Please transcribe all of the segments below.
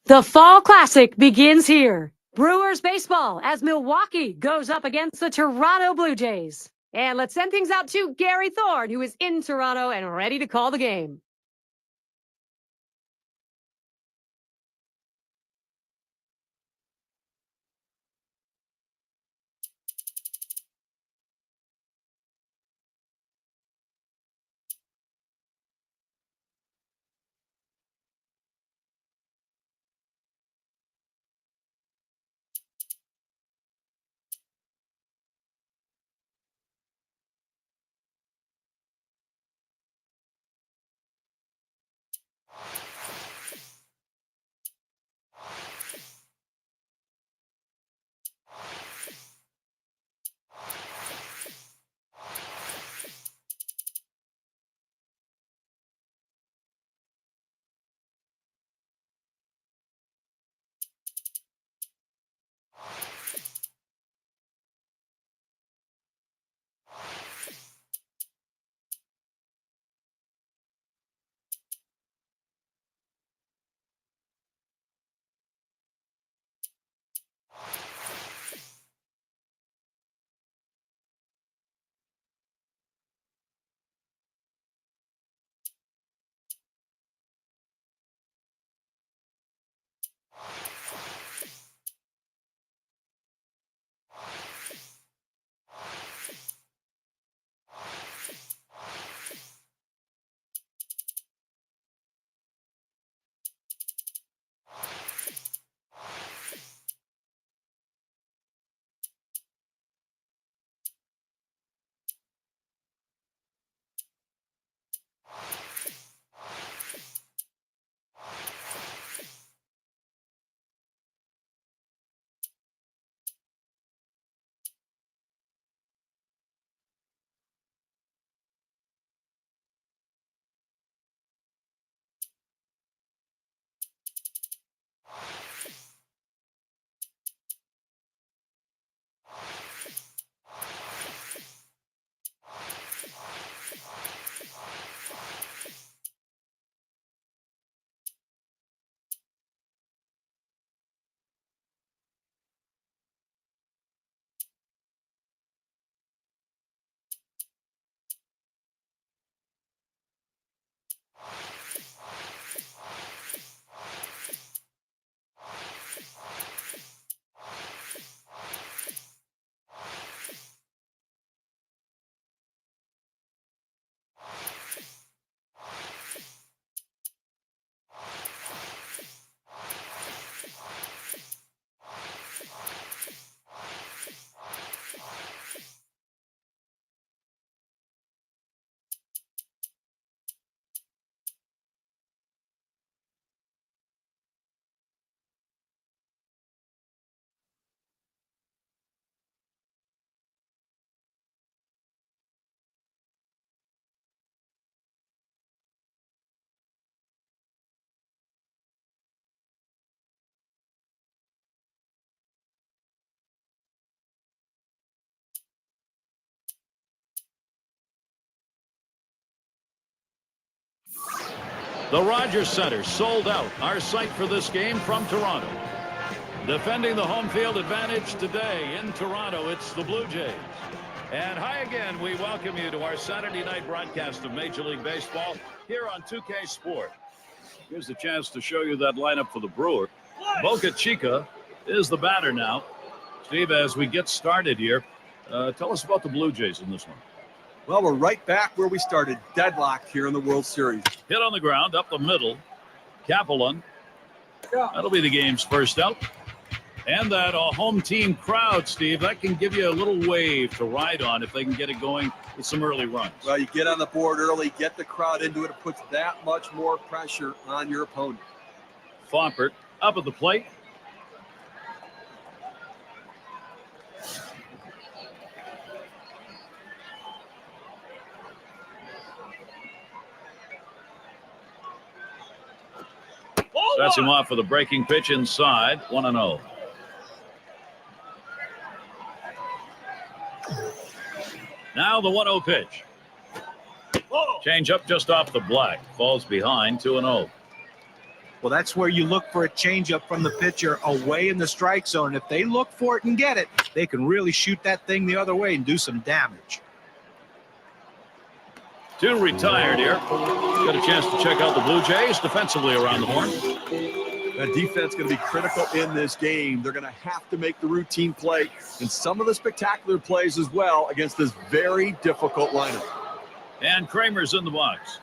The Fall Classic begins here. Brewers baseball as Milwaukee goes up against the Toronto Blue Jays. And let's send things out to Gary Thorne, who is in Toronto and ready to call the game. The Rogers Center sold out. Our site for this game from Toronto. Defending the home field advantage today in Toronto, it's the Blue Jays. And hi again, we welcome you to our Saturday night broadcast of Major League Baseball here on 2K Sport. Here's a chance to show you that lineup for the Brewers. Boca Chica is the batter now. Steve, as we get started here, tell us about the Blue Jays in this one. Well, we're right back where we started, deadlocked here in the World Series. Hit on the ground, up the middle. Kaplan. That'll be the game's first out. And that home team crowd, Steve, that can give you a little wave to ride on if they can get it going with some early runs. Well, you get on the board early, get the crowd into it. It puts that much more pressure on your opponent. Fompert up at the plate. Sets him off with a breaking pitch inside, 1-0. Now the 1-0 pitch. Change up just off the black. Falls behind, 2-0. Well, that's where you look for a changeup from the pitcher away in the strike zone. If they look for it and get it, they can really shoot that thing the other way and do some damage. 2 retired here. Got a chance to check out the Blue Jays defensively around the horn. That defense going to be critical in this game. They're going to have to make the routine play and some of the spectacular plays as well against this very difficult lineup. And Kramer's in the box.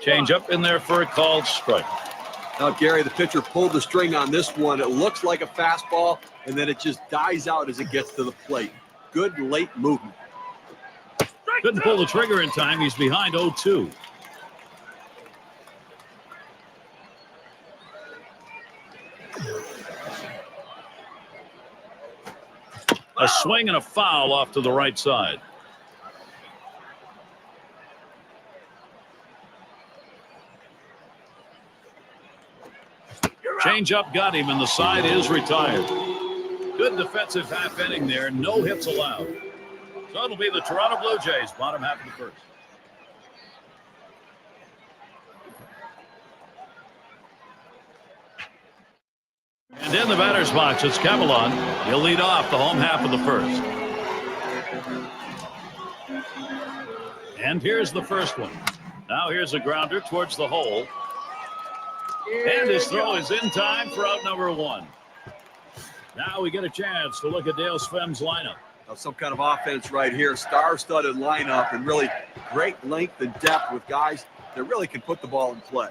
Change up in there for a called strike. Now, Gary, the pitcher pulled the string on this one. It looks like a fastball, and then it just dies out as it gets to the plate. Good late movement. Couldn't pull the trigger in time. He's behind 0-2. A swing and a foul off to the right side. Change up got him, and the side is retired. Good defensive half inning there. No hits allowed. So it'll be the Toronto Blue Jays, bottom half of the first. And in the batter's box, it's Camelon. He'll lead off the home half of the first. And here's the first one. Now here's a grounder towards the hole. And his throw is in time for out number 1. Now we get a chance to look at Dale Svem's lineup. Now some kind of offense right here. Star-studded lineup and really great length and depth with guys that really can put the ball in play.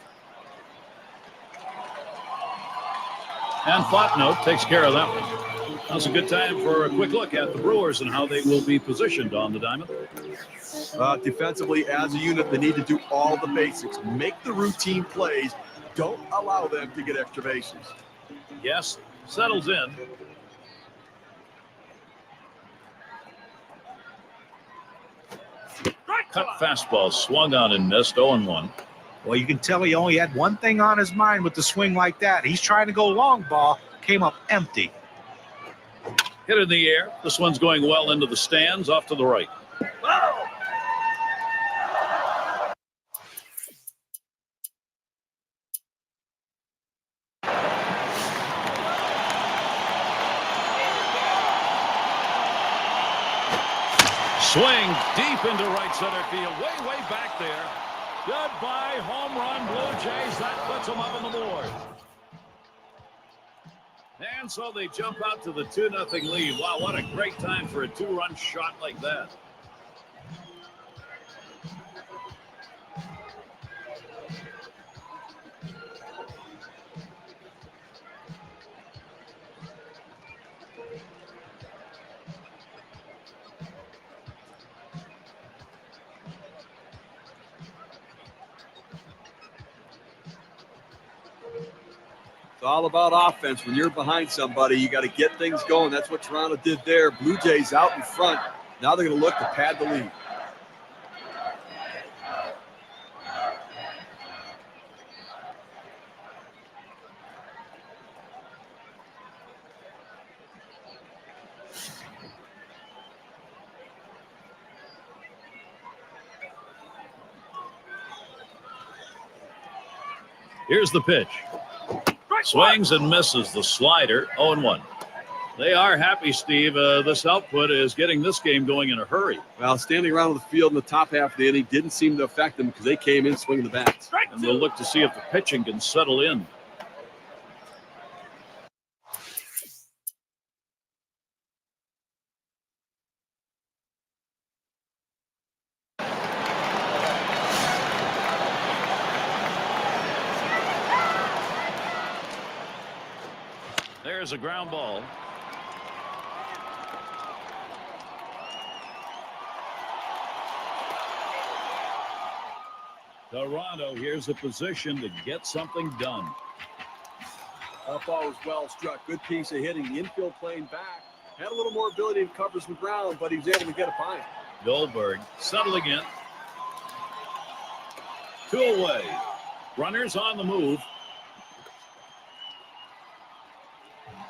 And Fontenot takes care of that one. Now's a good time for a quick look at the Brewers and how they will be positioned on the diamond. Defensively, as a unit, they need to do all the basics. Make the routine plays. Don't allow them to get extra bases. Yes, settles in. Cut fastball, swung on and missed, 0-1. Well, you can tell he only had one thing on his mind with the swing like that. He's trying to go long ball, came up empty. Hit in the air. This one's going well into the stands, off to the right. Swing deep into right center field, way back there. Goodbye, home run, Blue Jays. That puts them up on the board. And so they jump out to the 2-0 lead. Wow, what a great time for a 2-run shot like that. It's all about offense. When you're behind somebody, you got to get things going. That's what Toronto did there. Blue Jays out in front. Now they're going to look to pad the lead. Here's the pitch. Swings and misses the slider, 0-1. They are happy, Steve. This output is getting this game going in a hurry. Well, standing around the field in the top half of the inning didn't seem to affect them because they came in swinging the bats. And they'll look to see if the pitching can settle in. There's a ground ball. Toronto, here's a position to get something done. That ball was well struck. Good piece of hitting. The infield playing back. Had a little more ability to cover some ground, but he was able to get it by him. Goldberg settling in. 2 away. Runners on the move.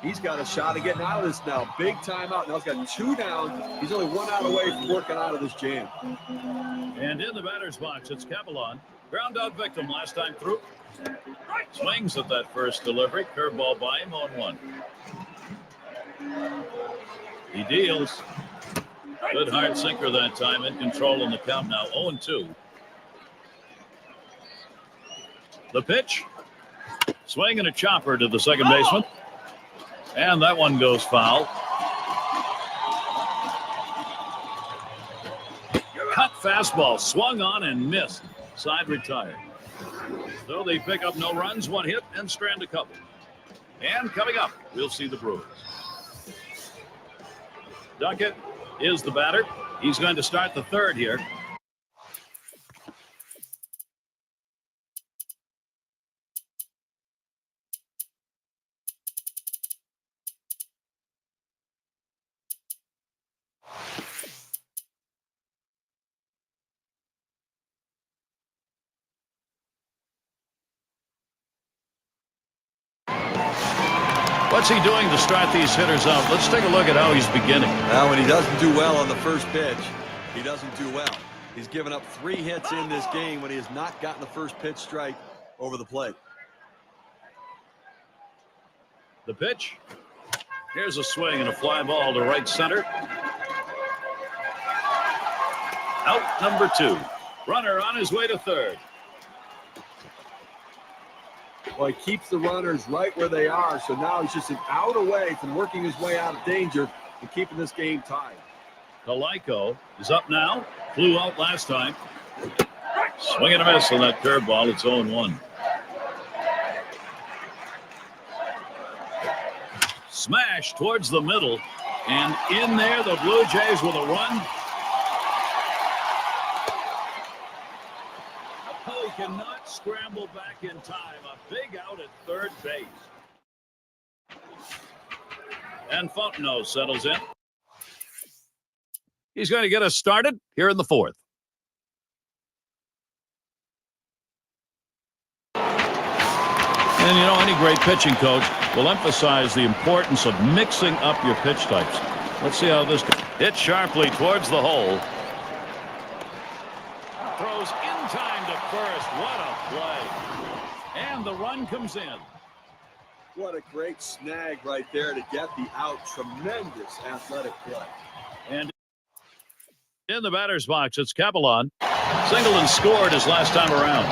He's got a shot at getting out of this now. Big timeout. Now he's got 2 down. He's only 1 out away from working out of this jam. And in the batter's box, it's Capelon. Ground out victim last time through. Swings at that first delivery. Curveball by him on 1. He deals. Good hard sinker that time. In control on the count now. 0-2. The pitch. Swing and a chopper to the second baseman. And that one goes foul. Cut fastball. Swung on and missed. Side retired. So they pick up no runs, 1 hit, and strand a couple. And coming up, we'll see the Brewers. Duckett is the batter. He's going to start the third here. What's he doing to start these hitters out? Let's take a look at how he's beginning. Now, when he doesn't do well on the first pitch, he doesn't do well. He's given up 3 hits in this game when he has not gotten the first pitch strike over the plate. The pitch. Here's a swing and a fly ball to right center. Out number 2. Runner on his way to third. Well, he keeps the runners right where they are, so now he's just an out away from working his way out of danger and keeping this game tied. Kaliko is up now. Flew out last time. Swing and a miss on that curveball. It's 0-1. Smash towards the middle. And in there, the Blue Jays with a run. Oh, he cannot scramble back in time. A big out at third base. And Fontenot settles in. He's going to get us started here in the fourth. And, you know, any great pitching coach will emphasize the importance of mixing up your pitch types. Let's see how this goes. Hit sharply towards the hole. Throws in time to first. What a play. And the run comes in. What a great snag right there to get the out. Tremendous athletic play. And in the batter's box, it's Capelon. Singleton scored his last time around.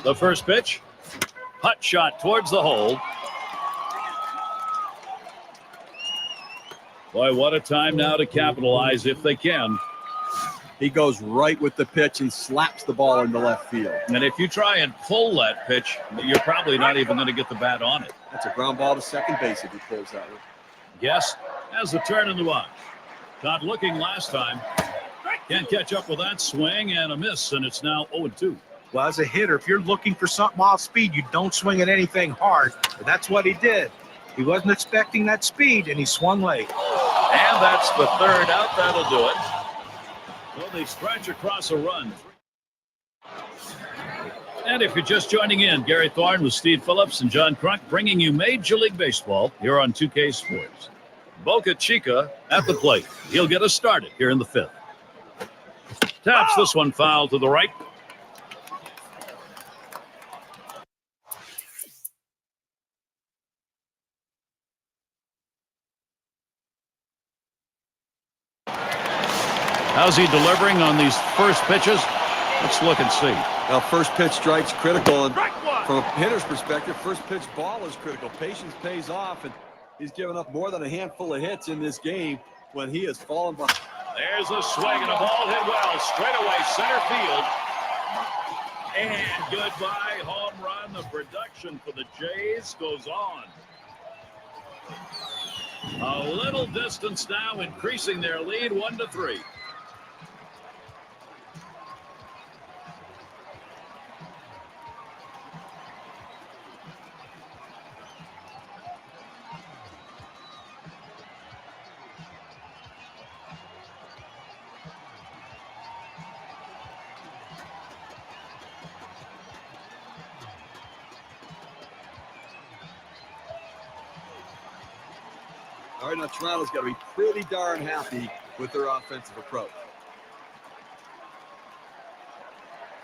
The first pitch. Hut shot towards the hole. Boy, what a time now to capitalize if they can. He goes right with the pitch and slaps the ball into left field. And if you try and pull that pitch, you're probably not even going to get the bat on it. That's a ground ball to second base if he pulls that one. Yes, has the turn in the box. Not looking last time. Can't catch up with that swing and a miss, and it's now 0-2. Well, as a hitter, if you're looking for something off speed, you don't swing at anything hard. But that's what he did. He wasn't expecting that speed, and he swung late. And that's the third out. That'll do it. Well, they scratch across a run. And if you're just joining in, Gary Thorne with Steve Phillips and John Crunk bringing you Major League Baseball here on 2K Sports. Boca Chica at the plate. He'll get us started here in the fifth. Taps this one foul to the right. How's he delivering on these first pitches? Let's look and see. Now, first pitch strike's critical, and from a hitter's perspective, first pitch ball is critical. Patience pays off, and he's given up more than a handful of hits in this game when he has fallen behind. There's a swing and a ball hit well, straight away center field. And goodbye, home run. The production for the Jays goes on. A little distance now, increasing their lead 1-3. All right, now Toronto's got to be pretty darn happy with their offensive approach.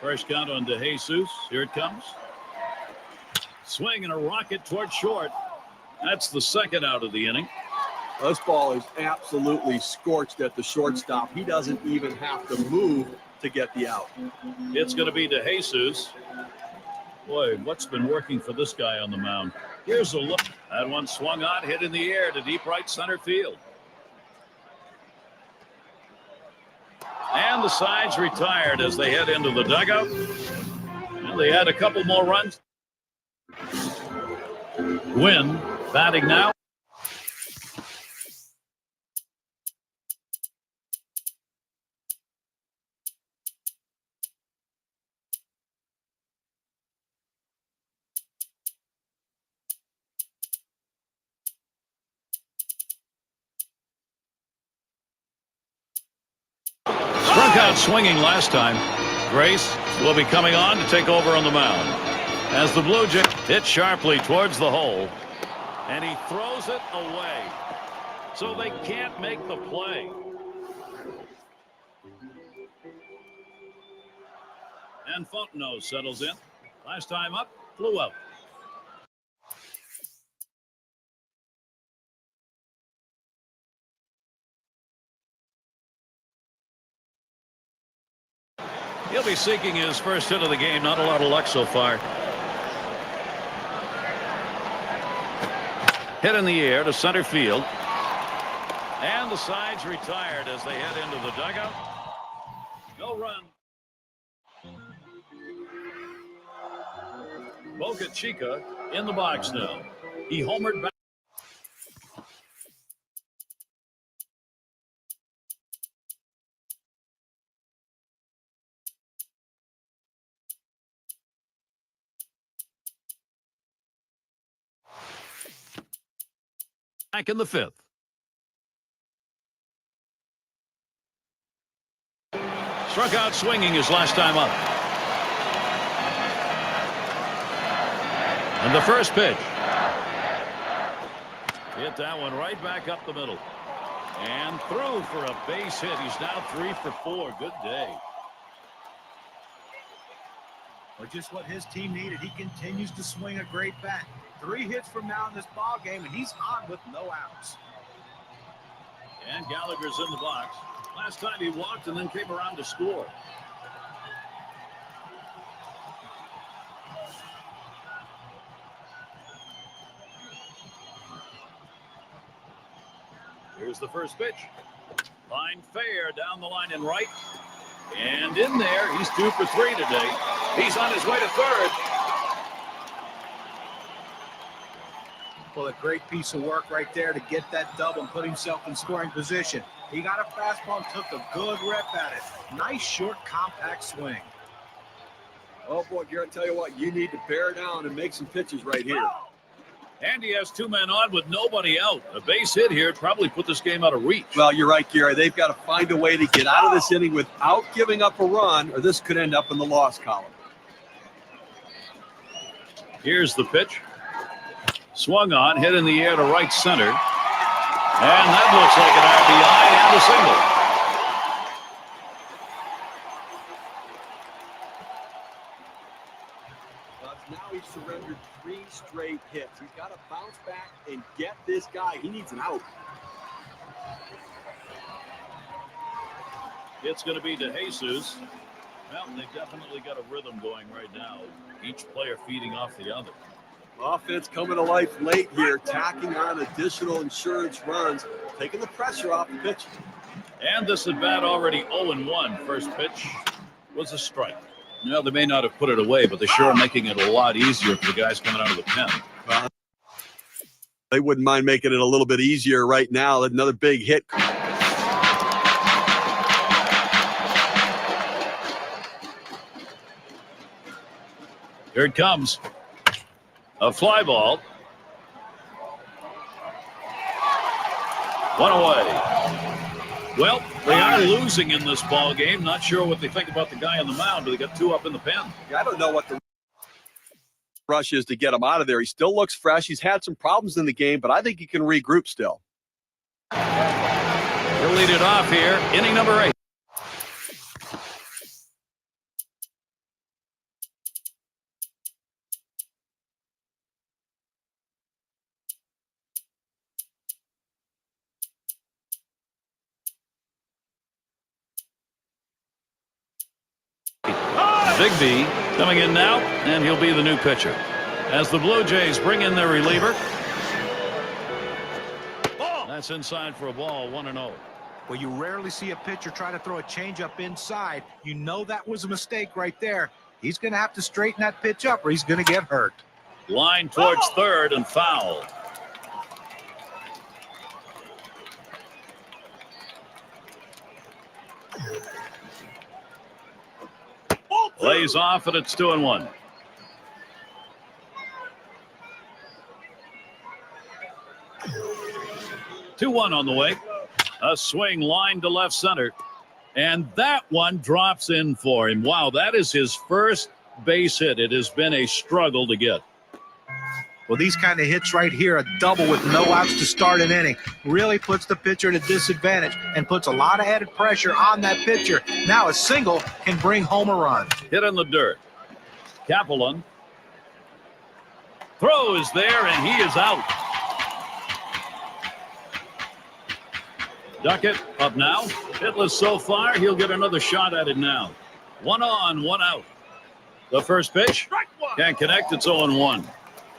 First count on DeJesus. Here it comes. Swing and a rocket toward short. That's the second out of the inning. This ball is absolutely scorched at the shortstop. He doesn't even have to move to get the out. It's going to be DeJesus. Boy, what's been working for this guy on the mound? Here's a look. That one swung on, hit in the air to deep right center field. And the side's retired as they head into the dugout. Well, they had a couple more runs. Win batting now. Struck out swinging last time. Grace will be coming on to take over on the mound as the Blue Jays hit sharply towards the hole, and he throws it away, so they can't make the play. And Fontenot settles in. Last time up, flew out. He'll be seeking his first hit of the game. Not a lot of luck so far. Hit in the air to center field. And the side's retired as they head into the dugout. No run. Boca Chica in the box now. He homered back. Back in the fifth. Struck out swinging his last time up. And the first pitch. Hit that one right back up the middle. And through for a base hit. He's now 3 for 4. Good day. Or just what his team needed. He continues to swing a great bat. 3 hits from now in this ball game, and he's on with no outs. And Gallagher's in the box. Last time he walked and then came around to score. Here's the first pitch. Line fair down the line and right. And in there, he's 2 for 3 today. He's on his way to third. Well, a great piece of work right there to get that double and put himself in scoring position. He got a fastball and took a good rep at it. Nice, short, compact swing. Oh, boy, Garrett, tell you what, you need to bear down and make some pitches right here. And he has 2 men on with nobody out. A base hit here probably put this game out of reach. Well, you're right, Gary. They've got to find a way to get out of this inning without giving up a run, or this could end up in the loss column. Here's the pitch. Swung on, hit in the air to right center. And that looks like Now an RBI and a single. he's surrendered 3 straight hits. He's got to bounce back and get this guy. He needs an out. It's going to be DeJesus. Well, they've definitely got a rhythm going right now. Each player feeding off the other. Offense coming to life late here, tacking on additional insurance runs, taking the pressure off the pitch. And this at bat already 0-1. First pitch was a strike. Well, they may not have put it away, but they sure are making it a lot easier for the guys coming out of the pen. Well, they wouldn't mind making it a little bit easier right now. Another big hit. Here it comes. A fly ball. 1 away. Well, they are losing in this ball game. Not sure what they think about the guy on the mound, but they got 2 up in the pen. I don't know what the rush is to get him out of there. He still looks fresh. He's had some problems in the game, but I think he can regroup still. He'll lead it off here, inning number 8. Big B coming in now, and he'll be the new pitcher. As the Blue Jays bring in their reliever. That's inside for a ball, 1-0. Well, you rarely see a pitcher try to throw a changeup inside. You know that was a mistake right there. He's going to have to straighten that pitch up or he's going to get hurt. Line towards third and foul. Lays off, and it's 2-1. On the way. A swing line to left center. And that one drops in for him. Wow, that is his first base hit. It has been a struggle to get. Well, these kind of hits right here, a double with no outs to start an inning, really puts the pitcher at a disadvantage and puts a lot of added pressure on that pitcher. Now a single can bring home a run. Hit in the dirt. Kaplan. Throw is there, and he is out. Duckett up now. Hitless so far. He'll get another shot at it now. 1 on, 1 out. The first pitch. Can't connect. It's 0-1.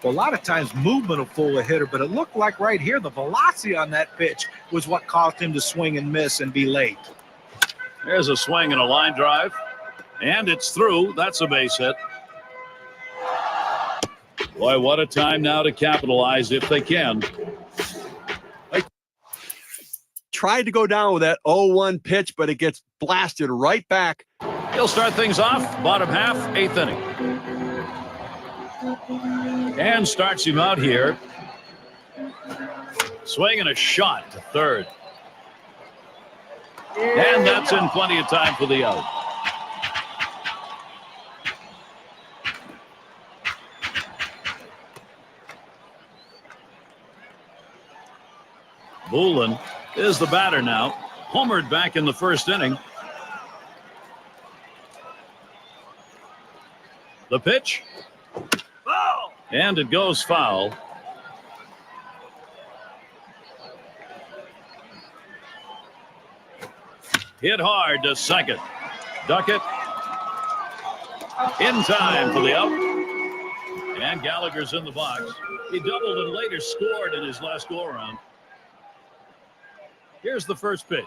Well, a lot of times movement will fool a hitter, but it looked like right here the velocity on that pitch was what caused him to swing and miss and be late. There's a swing and a line drive. And it's through. That's a base hit. Boy, what a time now to capitalize if they can. Tried to go down with that 0-1 pitch, but it gets blasted right back. He'll start things off. Bottom half, 8th inning. And starts him out here. Swing and a shot to third. And that's in plenty of time for the out. Bullen is the batter now. Homered back in the first inning. The pitch. And it goes foul. Hit hard to second. Duckett in time for the out. And Gallagher's in the box. He doubled and later scored in his last go-around. Here's the first pitch.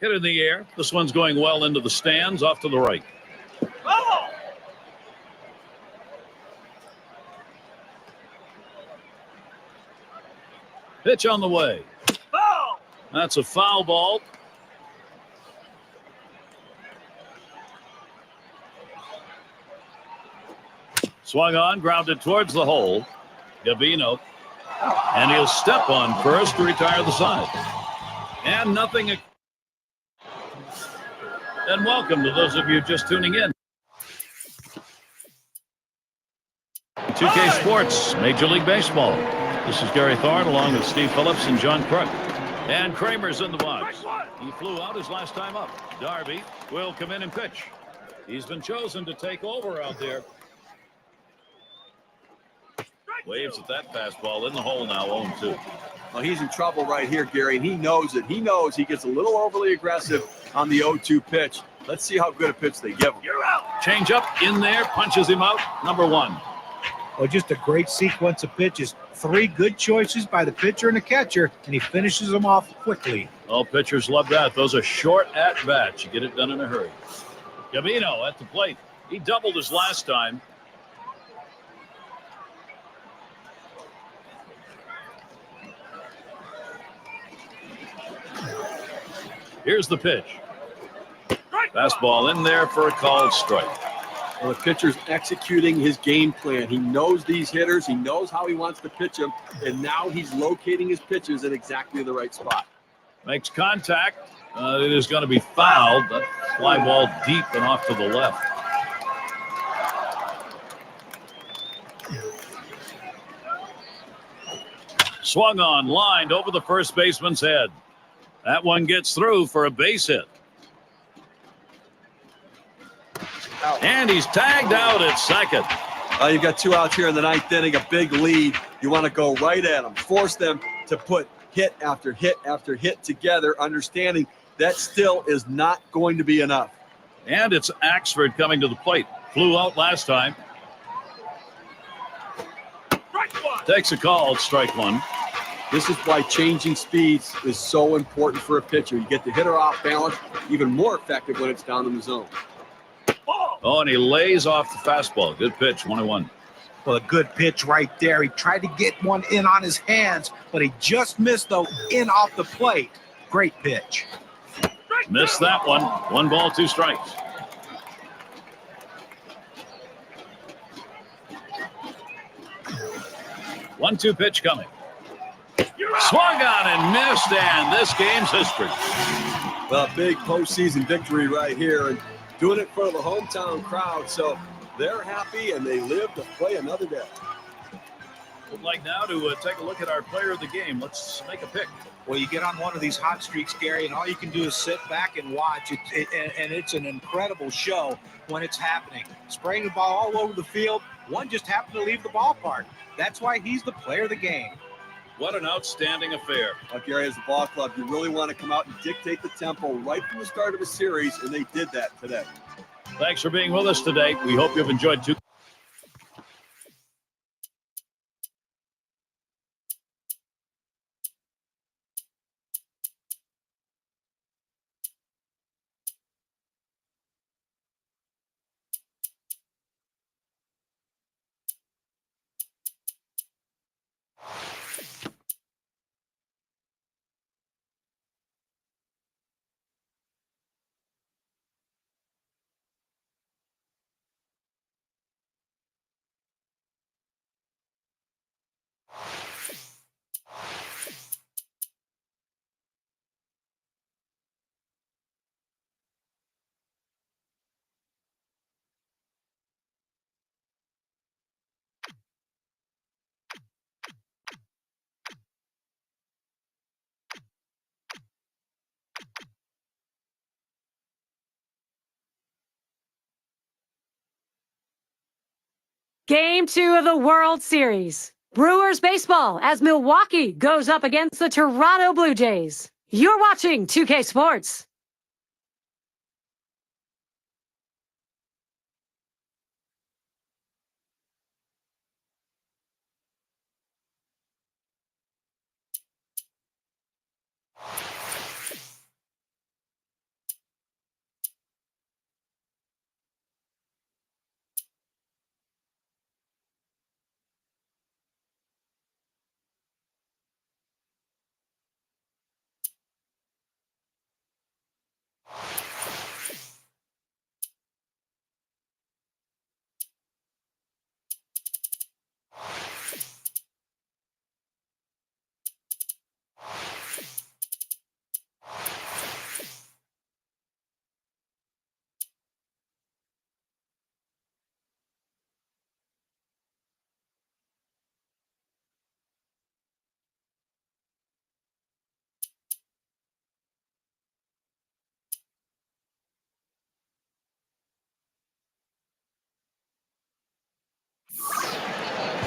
Hit in the air. This one's going well into the stands, off to the right. Pitch on the way. That's a foul ball. Swung on, grounded towards the hole. Gavino. And he'll step on first to retire the side. And nothing. And welcome to those of you just tuning in. 2K Sports, Major League Baseball. This is Gary Thorne along with Steve Phillips and John Crook. And Kramer's in the box. He flew out his last time up. Darby will come in and pitch. He's been chosen to take over out there. Waves at that fastball in the hole now, 0-2. Well, he's in trouble right here, Gary, and he knows it. He knows he gets a little overly aggressive on the 0-2 pitch. Let's see how good a pitch they give him. You're out. Change up in there, punches him out. Number 1. Well, just a great sequence of pitches. 3 good choices by the pitcher and the catcher, and he finishes them off quickly. Oh, pitchers love that. Those are short at-bats. You get it done in a hurry. Gavino at the plate. He doubled his last time. Here's the pitch. Fastball in there for a called strike. Well, the pitcher's executing his game plan. He knows these hitters. He knows how he wants to pitch them. And now he's locating his pitches in exactly the right spot. Makes contact. It is going to be fouled. That fly ball deep and off to the left. Swung on, lined over the first baseman's head. That one gets through for a base hit. And he's tagged out at second. You've got 2 outs here in the 9th inning, a big lead. You want to go right at them, force them to put hit after hit after hit together, understanding that still is not going to be enough. And it's Axford coming to the plate. Flew out last time. Takes a call, strike one. This is why changing speeds is so important for a pitcher. You get the hitter off balance, even more effective when it's down in the zone. Oh, and he lays off the fastball. Good pitch, 1-1. Well, a good pitch right there. He tried to get one in on his hands, but he just missed, though, in off the plate. Great pitch. Missed that one. 1 ball, 2 strikes. One-two pitch coming. Swung on and missed, and this game's history. Well, a big postseason victory right here, and doing it in front of a hometown crowd, so they're happy and they live to play another day. Would like now to take a look at our player of the game. Let's make a pick. Well, you get on one of these hot streaks, Gary, and all you can do is sit back and watch. And it's an incredible show when it's happening. Spraying the ball all over the field. One just happened to leave the ballpark. That's why he's the player of the game. What an outstanding affair. Well, Gary, as a ball club, you really want to come out and dictate the tempo right from the start of a series, and they did that today. Thanks for being with us today. We hope you've enjoyed too. Game 2 of the World Series. Brewers baseball as Milwaukee goes up against the Toronto Blue Jays. You're watching 2K Sports.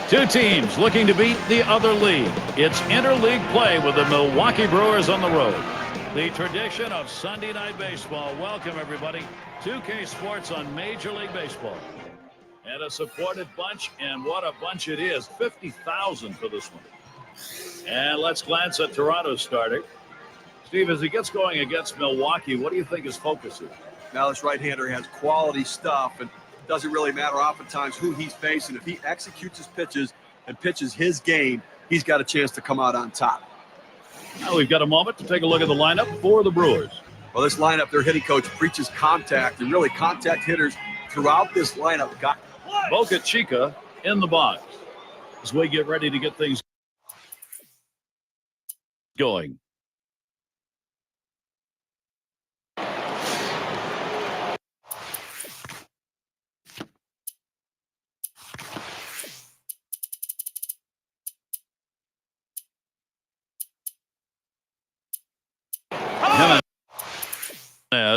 Two teams looking to beat the other league. It's interleague play with the Milwaukee Brewers on the road. The tradition of Sunday Night Baseball. Welcome, everybody. 2K Sports on Major League Baseball. And a supported bunch, and what a bunch it is. 50,000 for this one. And let's glance at Toronto's starter. Steve, as he gets going against Milwaukee, what do you think his focus is? Now, this right-hander has quality stuff, and it doesn't really matter oftentimes who he's facing. If he executes his pitches and pitches his game, he's got a chance to come out on top. Now we've got a moment to take a look at the lineup for the Brewers. Well, this lineup, their hitting coach preaches contact, and really contact hitters throughout this lineup got Boca Chica in the box as we get ready to get things going.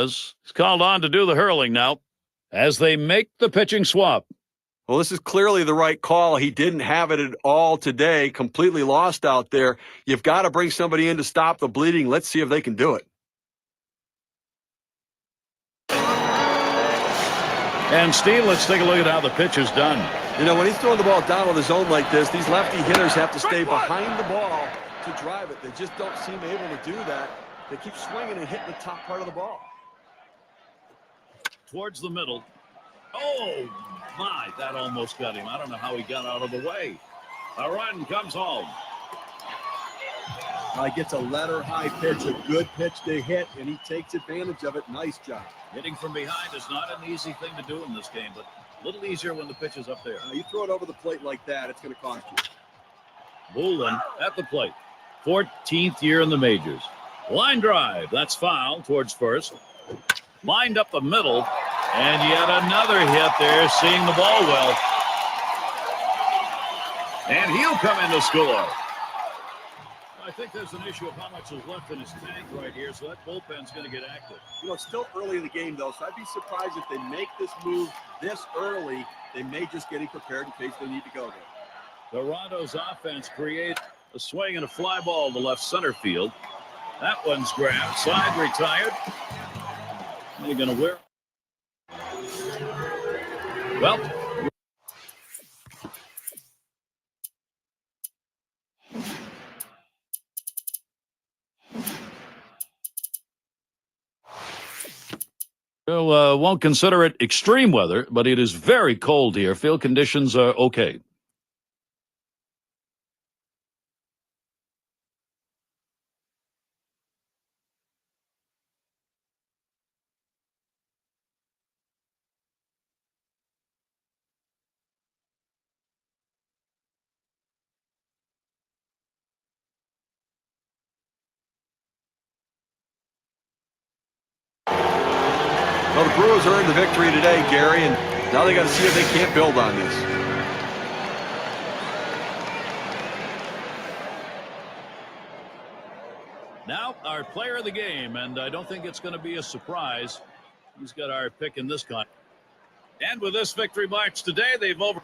was. He's called on to do the hurling now as they make the pitching swap. Well, this is clearly the right call. He didn't have it at all today, completely lost out there. You've got to bring somebody in to stop the bleeding. Let's see if they can do it. And Steve, let's take a look at how the pitch is done. You know, when he's throwing the ball down with the zone like this, these lefty hitters have to stay behind the ball to drive it. They just don't seem able to do that. They keep swinging and hitting the top part of the ball. Towards the middle. Oh, my, that almost got him. I don't know how he got out of the way. A run comes home. He gets a letter-high pitch, a good pitch to hit, and he takes advantage of it. Nice job. Hitting from behind is not an easy thing to do in this game, but a little easier when the pitch is up there. You throw it over the plate like that, it's going to cost you. Bullen at the plate. 14th year in the majors. Line drive. That's foul towards first. Lined up the middle. And yet another hit there, seeing the ball well. And he'll come in to score. I think there's an issue of how much is left in his tank right here, so that bullpen's going to get active. You know, it's still early in the game, though, so I'd be surprised if they make this move this early. They may just get prepared in case they need to go there. Toronto's offense create a swing and a fly ball to left center field. That one's grabbed. Side retired. They're going to wear. Well, won't consider it extreme weather, but it is very cold here. Field conditions are okay. Well, the Brewers earned the victory today, Gary, and now they got to see if they can't build on this. Now, our player of the game, and I don't think it's going to be a surprise. He's got our pick in this con. And with this victory march today, they've over.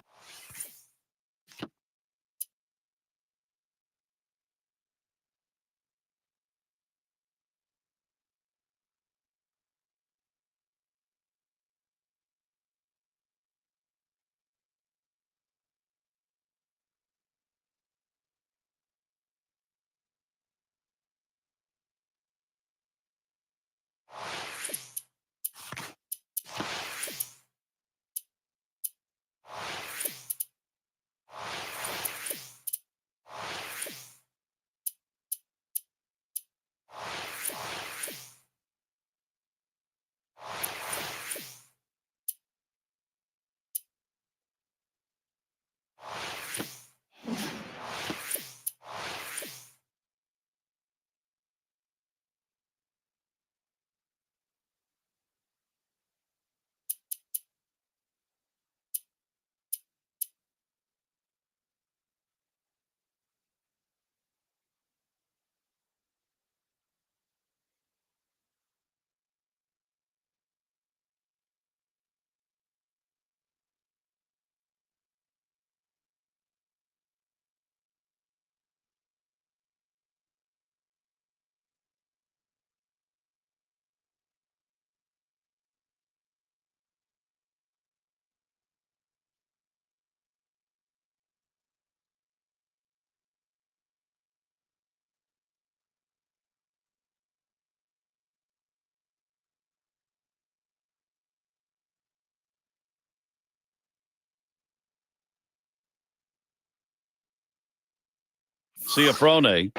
Ciafrone.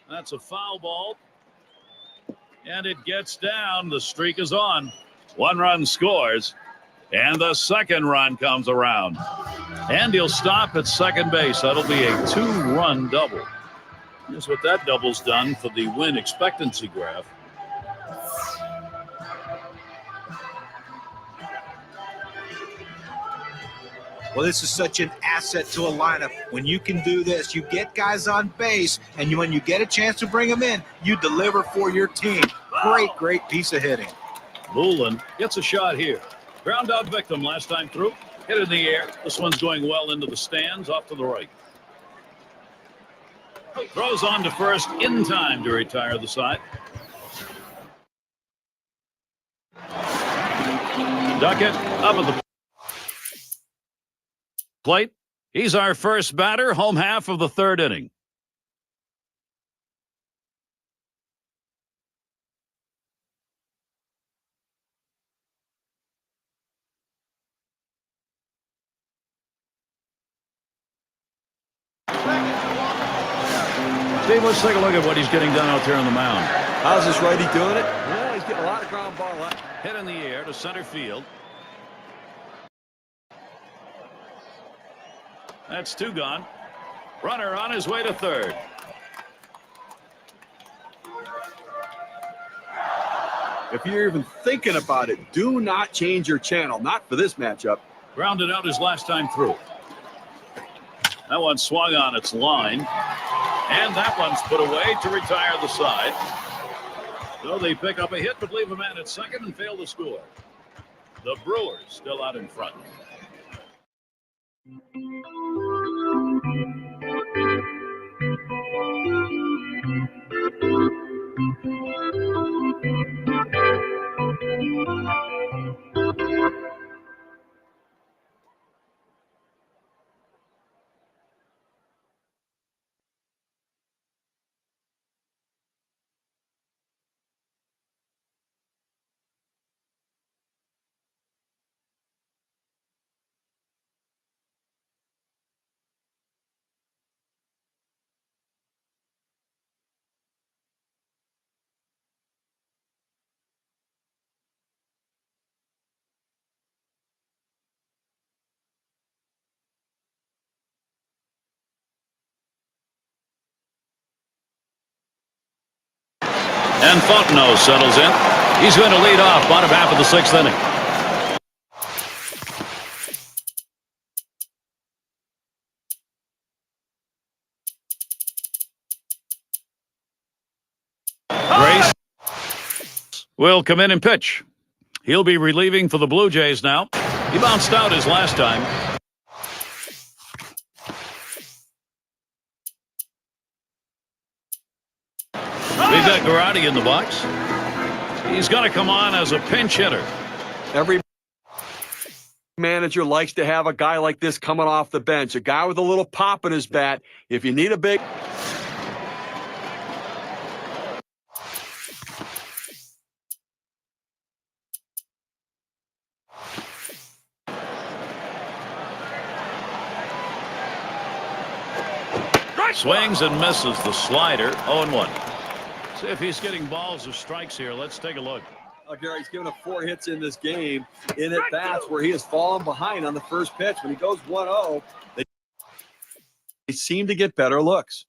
That's a foul ball. And it gets down. The streak is on. One run scores. And the second run comes around. And he'll stop at second base. That'll be a two-run double. Here's what that double's done for the win expectancy graph. Well, this is such an asset to a lineup. When you can do this, you get guys on base, and when you get a chance to bring them in, you deliver for your team. Great piece of hitting. Lulin gets a shot here. Ground out victim last time through. Hit in the air. This one's going well into the stands, off to the right. Throws on to first in time to retire the side. Duckett up at the plate. He's our first batter, home half of the third inning. Steve, let's take a look at what he's getting done out there on the mound. How's this righty doing it? Well, he's getting a lot of ground ball. Hit in the air to center field. That's two gone. Runner on his way to third. If you're even thinking about it, do not change your channel. Not for this matchup. Grounded out his last time through. That one swung on its line. And that one's put away to retire the side. So they pick up a hit but leave a man at second and fail to score. The Brewers still out in front. And Fontenot settles in. He's going to lead off bottom half of the sixth inning. Grace will come in and pitch. He'll be relieving for the Blue Jays now. He bounced out his last time. We've got Garrotti in the box. He's going to come on as a pinch hitter. Every manager likes to have a guy like this coming off the bench, a guy with a little pop in his bat. If you need a big... Swings and misses the slider. 0-1. See if he's getting balls or strikes here. Let's take a look. Gary, he's given up 4 hits in this game in at-bats where he has fallen behind on the first pitch. When he goes 1-0, they seem to get better looks.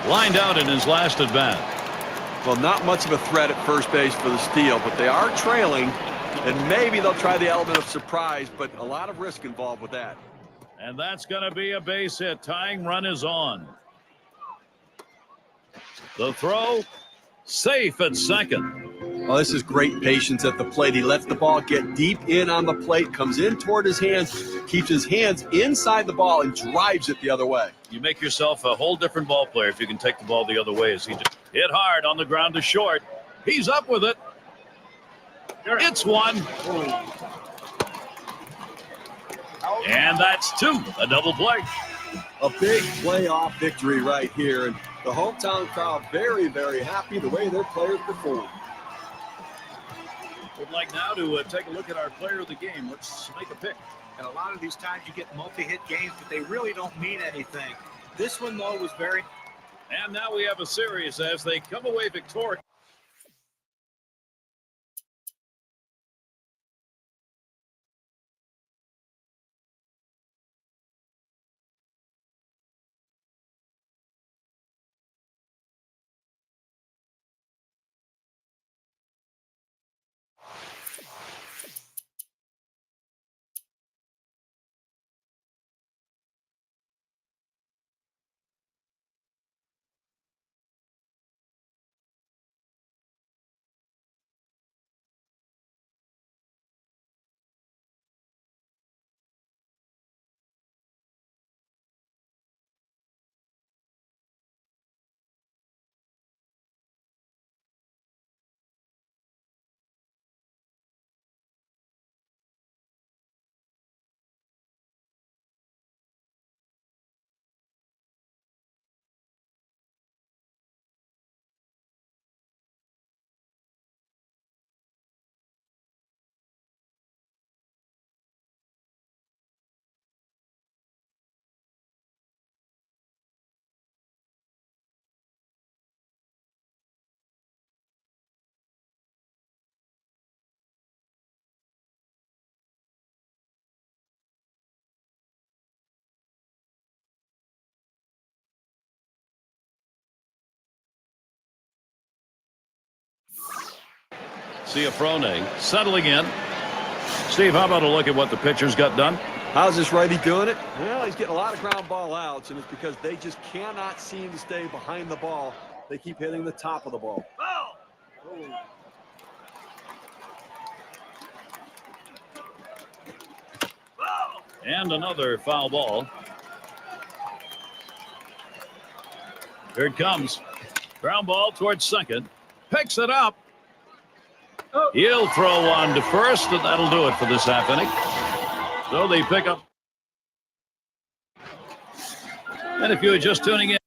Lined out in his last at bat. Well, not much of a threat at first base for the steal, but they are trailing, and maybe they'll try the element of surprise, but a lot of risk involved with that. And that's going to be a base hit. Tying run is on. The throw, safe at second. Well, this is great patience at the plate. He lets the ball get deep in on the plate, comes in toward his hands, keeps his hands inside the ball, and drives it the other way. You make yourself a whole different ball player if you can take the ball the other way as he just hit hard on the ground to short. He's up with it. It's one. And that's two. A double play. A big playoff victory right here. And the hometown crowd very, very happy the way their players performed. Would like now to take a look at our player of the game. Let's make a pick. And a lot of these times you get multi-hit games, but they really don't mean anything. This one, though, was very... And now we have a series as they come away victorious. Ciafrone settling in. Steve, how about a look at what the pitcher's got done? How's this righty doing it? Well, he's getting a lot of ground ball outs, and it's because they just cannot seem to stay behind the ball. They keep hitting the top of the ball. And another foul ball. Here it comes. Ground ball towards second. Picks it up. He'll throw one to first, and that'll do it for this half inning. So they pick up. And if you were just tuning in,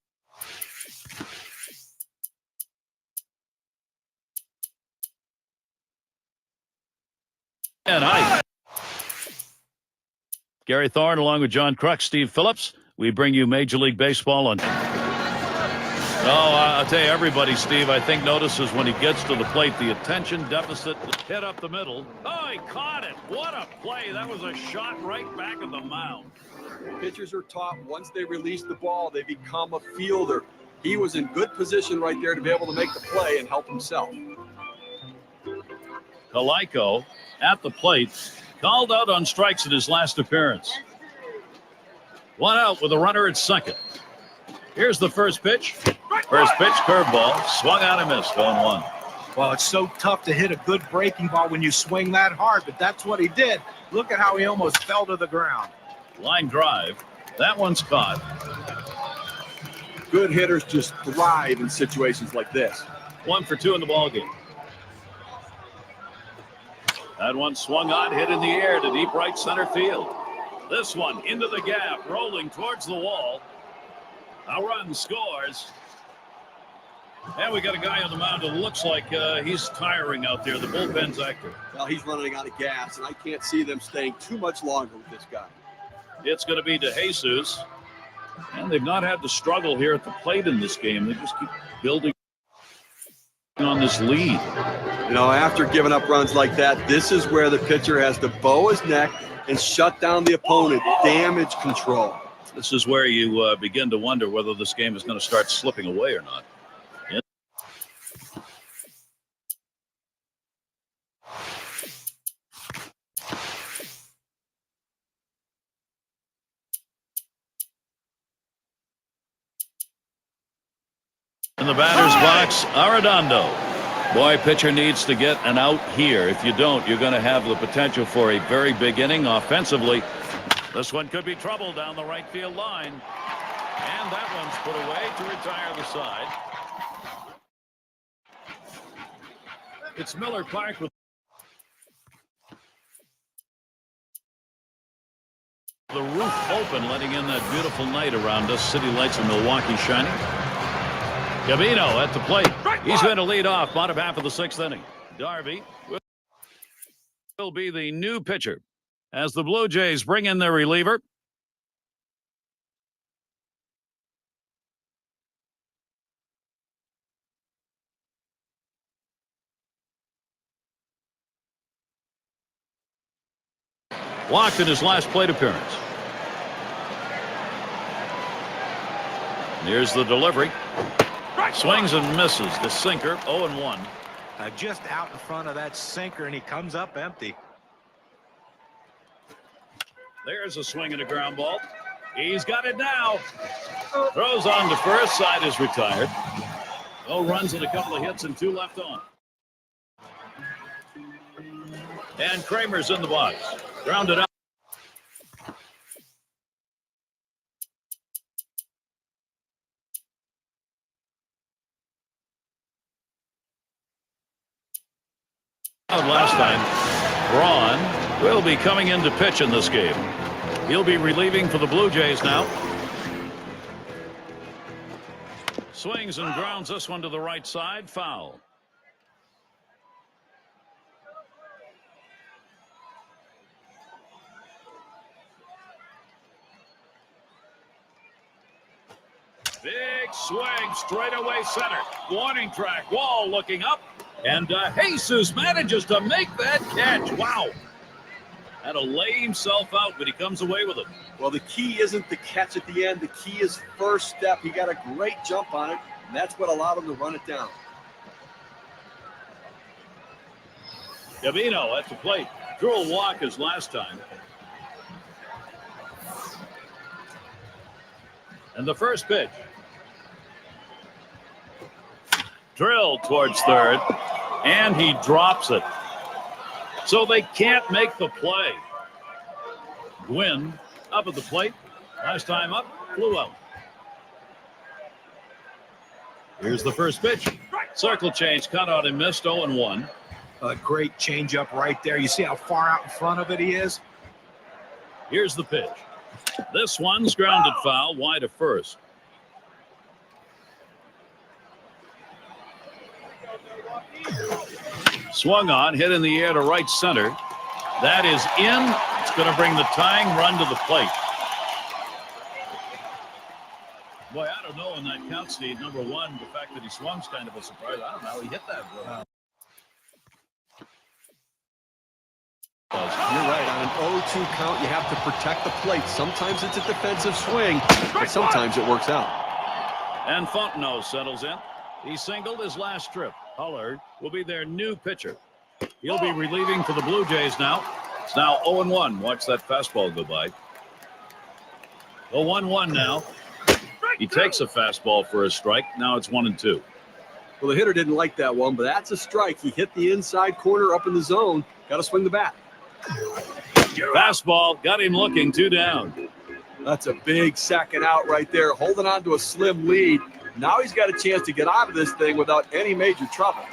and hi, Gary Thorne along with John Crux, Steve Phillips. We bring you Major League Baseball on. I'll tell you, everybody, Steve, I think notices when he gets to the plate, the attention deficit hit up the middle. Oh, he caught it. What a play. That was a shot right back of the mound. Pitchers are taught once they release the ball, they become a fielder. He was in good position right there to be able to make the play and help himself. Kaliko at the plate, called out on strikes in his last appearance. One out with a runner at second. Here's the first pitch. First pitch, curveball, swung out and missed, 0-1. Well, it's so tough to hit a good breaking ball when you swing that hard, but that's what he did. Look at how he almost fell to the ground. Line drive. That one's caught. Good hitters just thrive in situations like this. 1 for 2 in the ballgame. That one swung on, hit in the air to deep right center field. This one into the gap, rolling towards the wall. A run scores. And we got a guy on the mound that looks like he's tiring out there. The bullpen's active. Well, he's running out of gas, and I can't see them staying too much longer with this guy. It's going to be DeJesus. And they've not had the struggle here at the plate in this game. They just keep building on this lead. You know, after giving up runs like that, this is where the pitcher has to bow his neck and shut down the opponent. Damage control. This is where you begin to wonder whether this game is going to start slipping away or not. In the batter's box, Arredondo. Boy, pitcher needs to get an out here. If you don't, you're going to have the potential for a very big inning offensively. This one could be trouble down the right field line. And that one's put away to retire the side. It's Miller Park with the roof open, letting in that beautiful night around us. City lights of Milwaukee shining. Gavino at the plate. He's going to lead off bottom half of the 6th inning. Darby will be the new pitcher as the Blue Jays bring in their reliever. Walked in his last plate appearance. Here's the delivery. Swings and misses. The sinker, 0-1. Just out in front of that sinker, and he comes up empty. There's a swing and a ground ball. He's got it now. Throws on to first. Side is retired. No runs and a couple of hits and 2 left on. And Kramer's in the box. Grounded out. Last time, Braun will be coming in to pitch in this game. He'll be relieving for the Blue Jays now. Swings and grounds this one to the right side. Foul. Big swing straight away center. Warning track. Wall looking up. And Jesus manages to make that catch. Wow. Had to lay himself out, but he comes away with it. Well, the key isn't the catch at the end. The key is first step. He got a great jump on it, and that's what allowed him to run it down. Gavino at the plate. Drew a walk his last time. And the first pitch. Drilled towards third, and he drops it. So they can't make the play. Gwynn up at the plate. Last time up, flew out. Here's the first pitch. Circle change, cut out and missed, 0-1. A great changeup right there. You see how far out in front of it he is? Here's the pitch. This one's grounded foul, wide of first. Swung on, hit in the air to right center. That is in. It's going to bring the tying run to the plate. Boy, I don't know in that count, Steve. Number one, the fact that he swung's kind of a surprise. I don't know. He hit that well. You're right. On an 0-2 count, you have to protect the plate. Sometimes it's a defensive swing, but sometimes it works out. And Fontenot settles in. He singled his last trip. Hullard will be their new pitcher. He'll be relieving for the Blue Jays now. It's now 0-1. Watch that fastball go by. 0-1 now. He takes a fastball for a strike. Now it's 1-2. Well, the hitter didn't like that one, but that's a strike. He hit the inside corner up in the zone. Got to swing the bat. Fastball got him looking, 2 down. That's a big second out right there, holding on to a slim lead. Now he's got a chance to get out of this thing without any major trouble.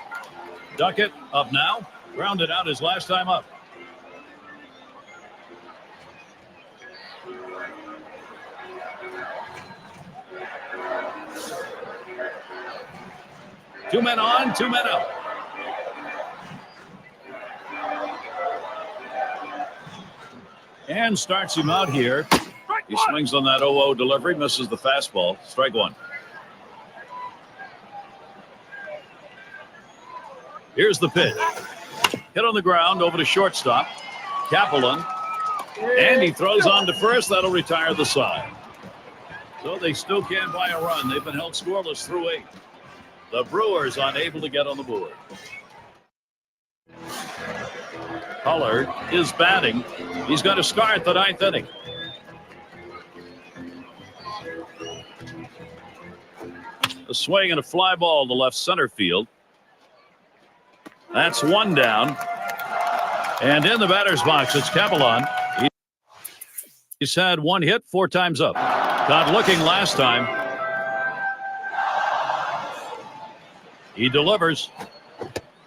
Duckett up now. Grounded out his last time up. Two men on, 2 men out. And starts him out here. He swings on that 0-0 delivery, misses the fastball. Strike 1. Here's the pitch. Hit on the ground over to shortstop. Kaplan. And he throws on to first. That'll retire the side. So they still can't buy a run. They've been held scoreless through 8. The Brewers unable to get on the board. Hullard is batting. He's going to start the 9th inning. A swing and a fly ball to left center field. That's 1 down. And in the batter's box, it's Kaplan. He's had 1 hit 4 times up. Got looking last time. He delivers.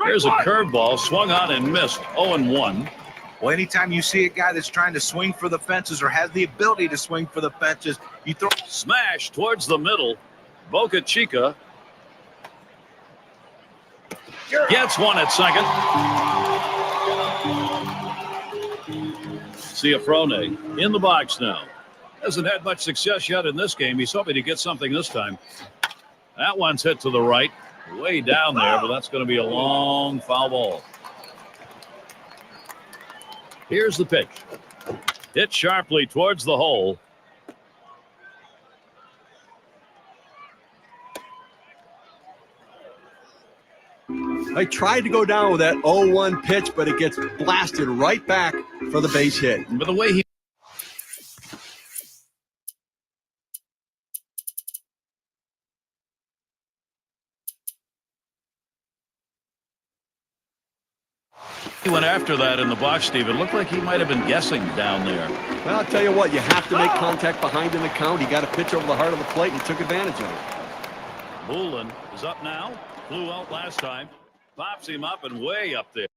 Here's a curveball, swung on and missed. 0-1. Well, anytime you see a guy that's trying to swing for the fences or has the ability to swing for the fences, you throw. Smash towards the middle. Boca Chica gets 1 at second. Ciafrone in the box now. Hasn't had much success yet in this game. He's hoping to get something this time. That one's hit to the right. Way down there, but that's going to be a long foul ball. Here's the pitch. Hit sharply towards the hole. I tried to go down with that 0-1 pitch, but it gets blasted right back for the base hit. But the way he went after that in the box, Steve, it looked like he might have been guessing down there. Well, I'll tell you what, you have to make contact behind in the count. He got a pitch over the heart of the plate and he took advantage of it. Bullen is up now. Flew out last time. Pops him up and way up there.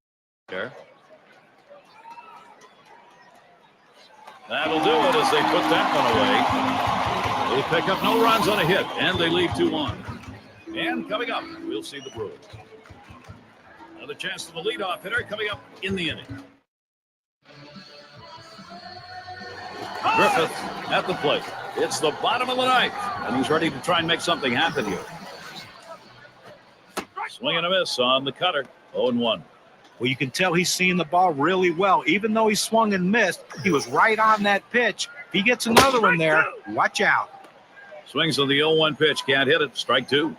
That'll do it as they put that one away. They pick up no runs on a hit, and they leave 2-1. And coming up, we'll see the Brewers. Another chance for the leadoff hitter coming up in the inning. Griffith at the plate. It's the bottom of the ninth, and he's ready to try and make something happen here. Swing and a miss on the cutter. 0-1. Well, you can tell he's seeing the ball really well. Even though he swung and missed, he was right on that pitch. If he gets another one there, watch out. Swings on the 0-1 pitch. Can't hit it. Strike two.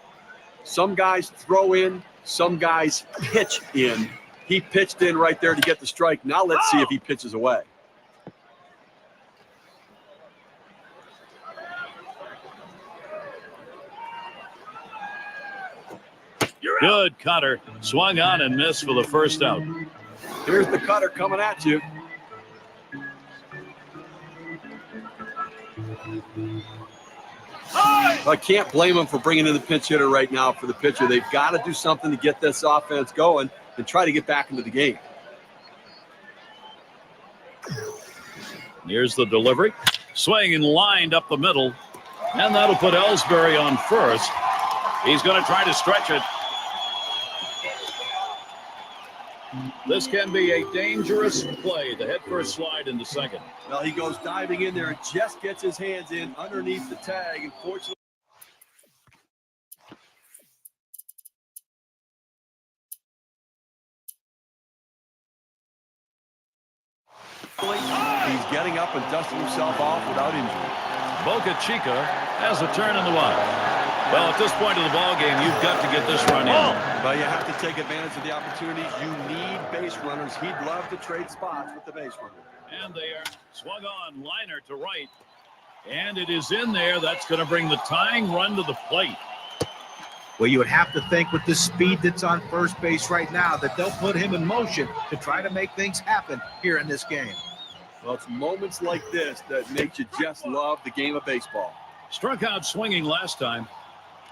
Some guys throw in, some guys pitch in. He pitched in right there to get the strike. Now let's see if he pitches away. Good cutter. Swung on and missed for the first out. Here's the cutter coming at you. I can't blame him for bringing in the pinch hitter right now for the pitcher. They've got to do something to get this offense going and try to get back into the game. Here's the delivery. Swing and lined up the middle. And that'll put Ellsbury on first. He's going to try to stretch it. This can be a dangerous play. The head first slide into second. Well, he goes diving in there and just gets his hands in underneath the tag. Unfortunately, he's getting up and dusting himself off without injury. Boca Chica has a turn in the wild. Well, at this point of the ball game, you've got to get this run in. But you have to take advantage of the opportunities. You need base runners. He'd love to trade spots with the base runner. And they are swung on, liner to right. And it is in there. That's going to bring the tying run to the plate. Well, you would have to think with the speed that's on first base right now that they'll put him in motion to try to make things happen here in this game. Well, it's moments like this that make you just love the game of baseball. Struck out swinging last time.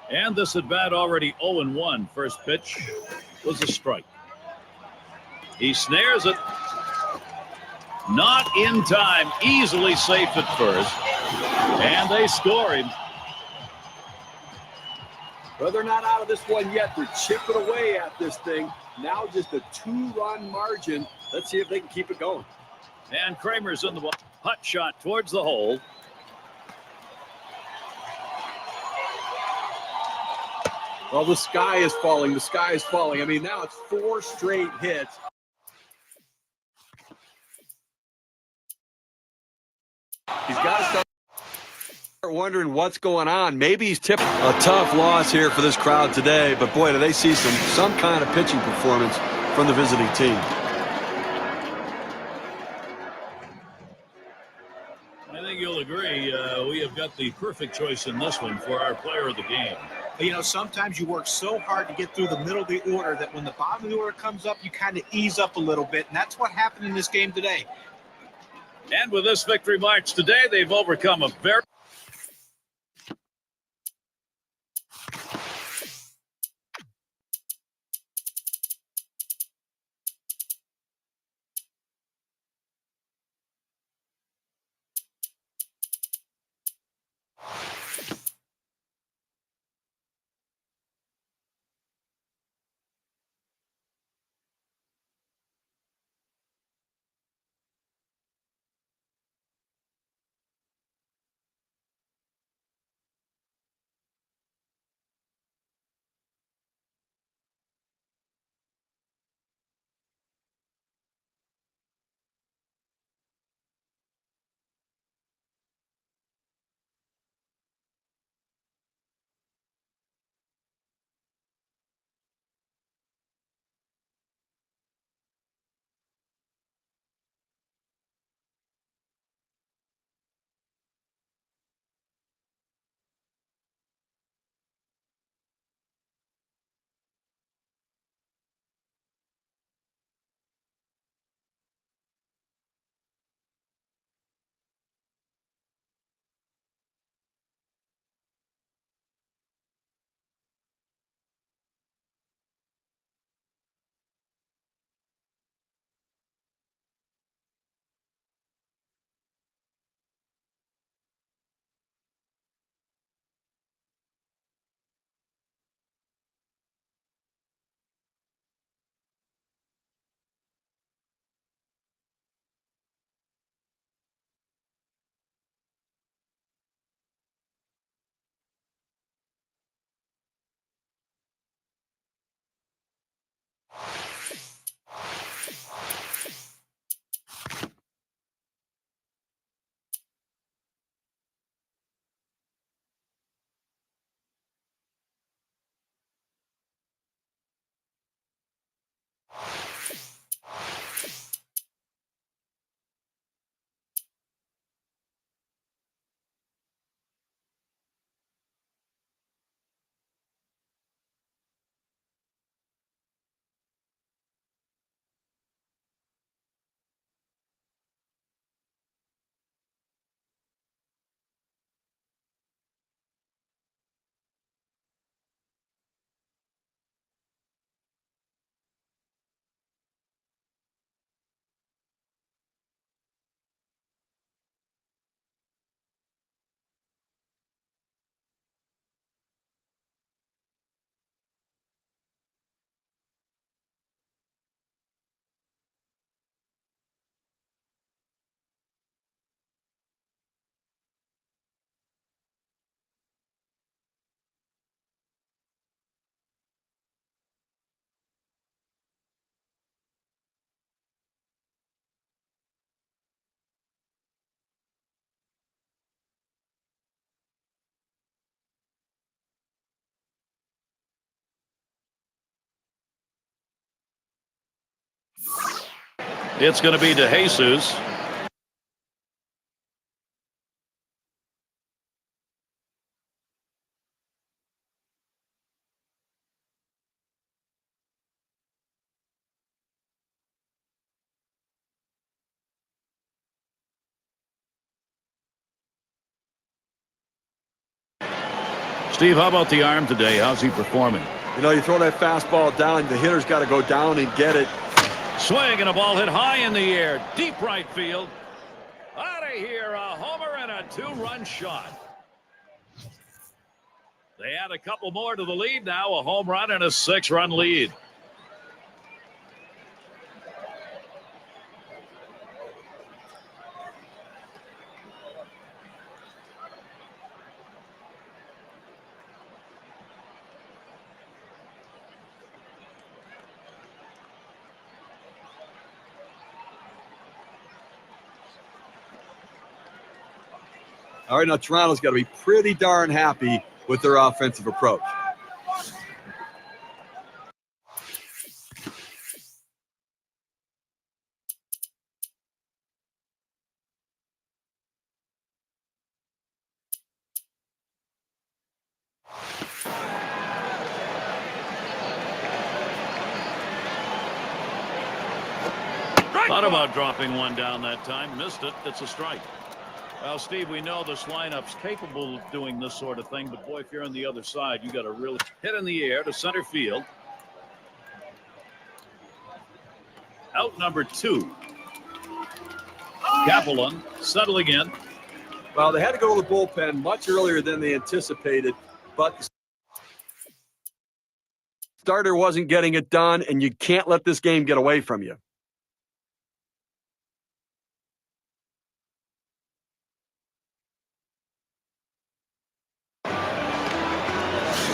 And this at bat already 0-1. First pitch was a strike. He snares it. Not in time. Easily safe at first. And they score him. Well, they're not out of this one yet. They're chipping away at this thing. Now just a 2-run margin. Let's see if they can keep it going. And Kramer's in the ball. Hot shot towards the hole. Well, the sky is falling. The sky is falling. I mean, now it's 4 straight hits. He's got to start wondering what's going on. Maybe he's tipping. A tough loss here for this crowd today, but boy, do they see some kind of pitching performance from the visiting team. I think you'll agree we have got the perfect choice in this one for our player of the game. You know, sometimes you work so hard to get through the middle of the order that when the bottom of the order comes up, you kind of ease up a little bit, and that's what happened in this game today. And with this victory march today, they've overcome a very It's going to be DeJesus. Steve, how about the arm today? How's he performing? You know, you throw that fastball down, the hitter's got to go down and get it. Swing and a ball hit high in the air. Deep right field. Out of here, a homer and a 2-run shot. They add a couple more to the lead now, a home run and a 6-run lead. All right, now Toronto's got to be pretty darn happy with their offensive approach. Thought about dropping one down that time. Missed it. It's a strike. Well, Steve, we know this lineup's capable of doing this sort of thing, but boy, if you're on the other side, you got to really hit in the air to center field. Out number 2. Kaplan settling in. Well, they had to go to the bullpen much earlier than they anticipated, but the starter wasn't getting it done, and you can't let this game get away from you.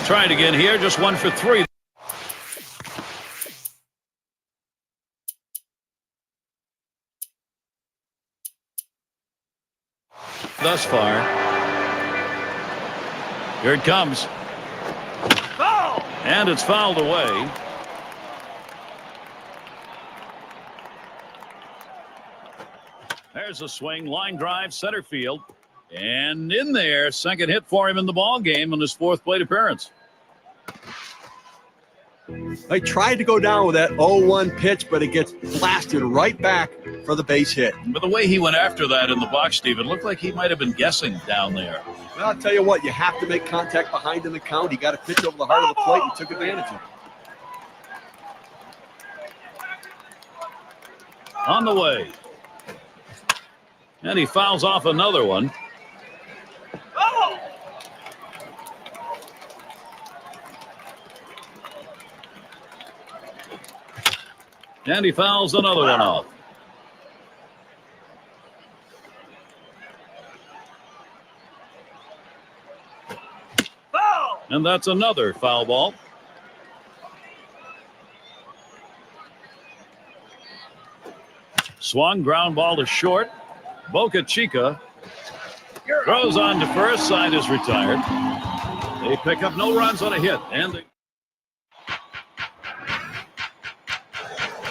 Trying again here, just 1 for 3. Thus far. Here it comes. Foul! And it's fouled away. There's a swing, line drive, center field. And in there, second hit for him in the ball game on his 4th plate appearance. They tried to go down with that 0-1 pitch, but it gets blasted right back for the base hit. But the way he went after that in the box, Steve, it looked like he might have been guessing down there. Well, I'll tell you what, you have to make contact behind in the count. He got a pitch over the heart of the plate and took advantage of it. On the way. And he fouls off another one. And he fouls another one off. Foul! And that's another foul ball. Swung, ground ball to short. Boca Chica throws on to first. Side is retired. They pick up no runs on a hit. And they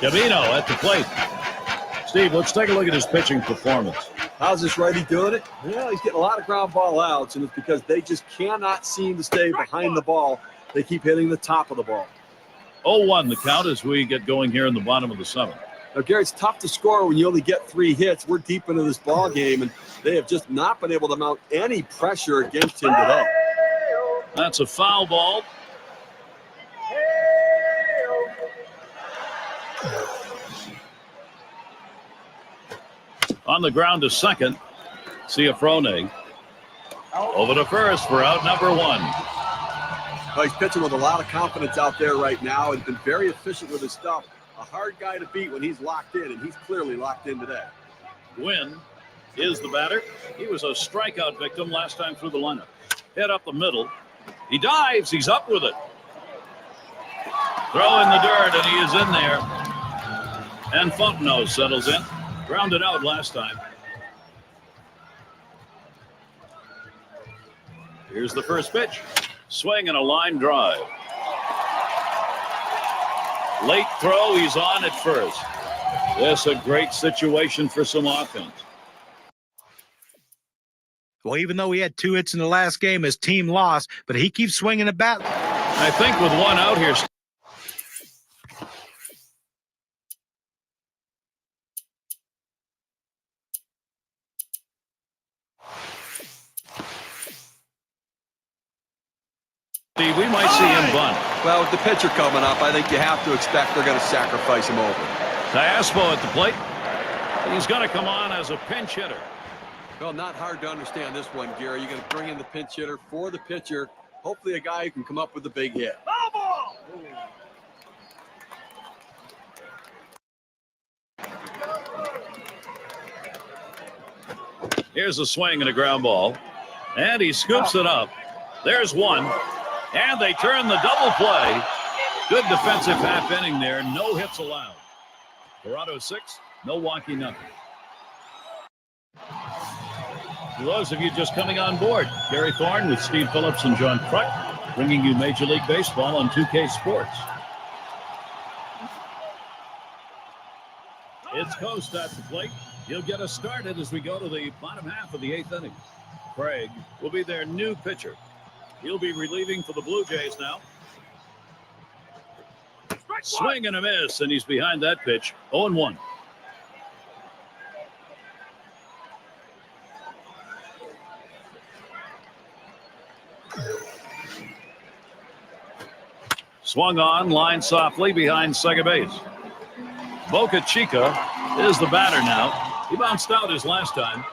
Camino at the plate. Steve, let's take a look at his pitching performance. How's this righty doing it? Well, he's getting a lot of ground ball outs, and it's because they just cannot seem to stay behind the ball. They keep hitting the top of the ball. 0-1 the count as we get going here in the bottom of the 7th. Now, Gary, it's tough to score when you only get 3 hits. We're deep into this ball game, and they have just not been able to mount any pressure against him today. That's a foul ball. On the ground to second, Ciafrone. Over to first for out number 1. Well, he's pitching with a lot of confidence out there right now and been very efficient with his stuff. A hard guy to beat when he's locked in, and he's clearly locked in today. Gwynn is the batter. He was a strikeout victim last time through the lineup. Hit up the middle. He dives. He's up with it. Throw in the dirt, and he is in there. And Fontenot settles in. Grounded out last time. Here's the first pitch. Swing and a line drive. Late throw. He's on at first. This a great situation for some offense. Well, even though he had 2 hits in the last game, his team lost, but he keeps swinging the bat. I think with one out here. We might see him bunt. Well, with the pitcher coming up, I think you have to expect they're going to sacrifice him over. Tiaspo at the plate. He's going to come on as a pinch hitter. Well, not hard to understand this one, Gary. You're going to bring in the pinch hitter for the pitcher. Hopefully a guy who can come up with a big hit. Here's a swing and a ground ball. And he scoops it up. There's one. And they turn the double play. Good defensive half inning there. No hits allowed. Toronto 6, Milwaukee nothing. For those of you just coming on board, Gary Thorne with Steve Phillips and John Kruk, bringing you Major League Baseball on 2K Sports. It's Coast at the plate. He'll get us started as we go to the bottom half of the 8th inning. Craig will be their new pitcher. He'll be relieving for the Blue Jays now. Swing and a miss, and he's behind that pitch. 0-1. Swung on, line softly behind second base. Boca Chica is the batter now. He bounced out his last time.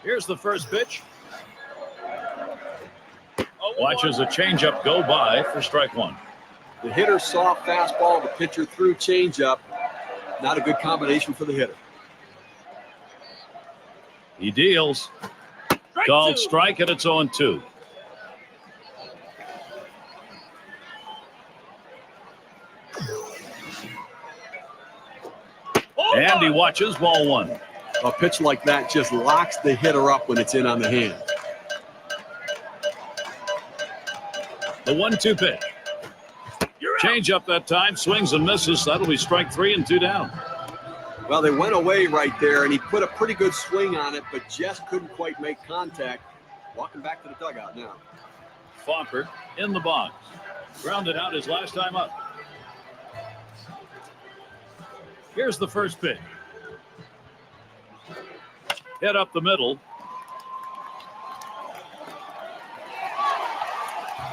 Here's the first pitch. Watches a changeup go by for strike one. The hitter saw fastball, the pitcher threw changeup. Not a good combination for the hitter. He deals. Called strike, and it's 0-2. And he watches ball one. A pitch like that just locks the hitter up when it's in on the hand. The 1-2 pitch. Change up that time, swings and misses. That'll be strike 3 and 2 down. Well, they went away right there, and he put a pretty good swing on it, but just couldn't quite make contact. Walking back to the dugout now. Fomper in the box. Grounded out his last time up. Here's the first pitch. Hit up the middle.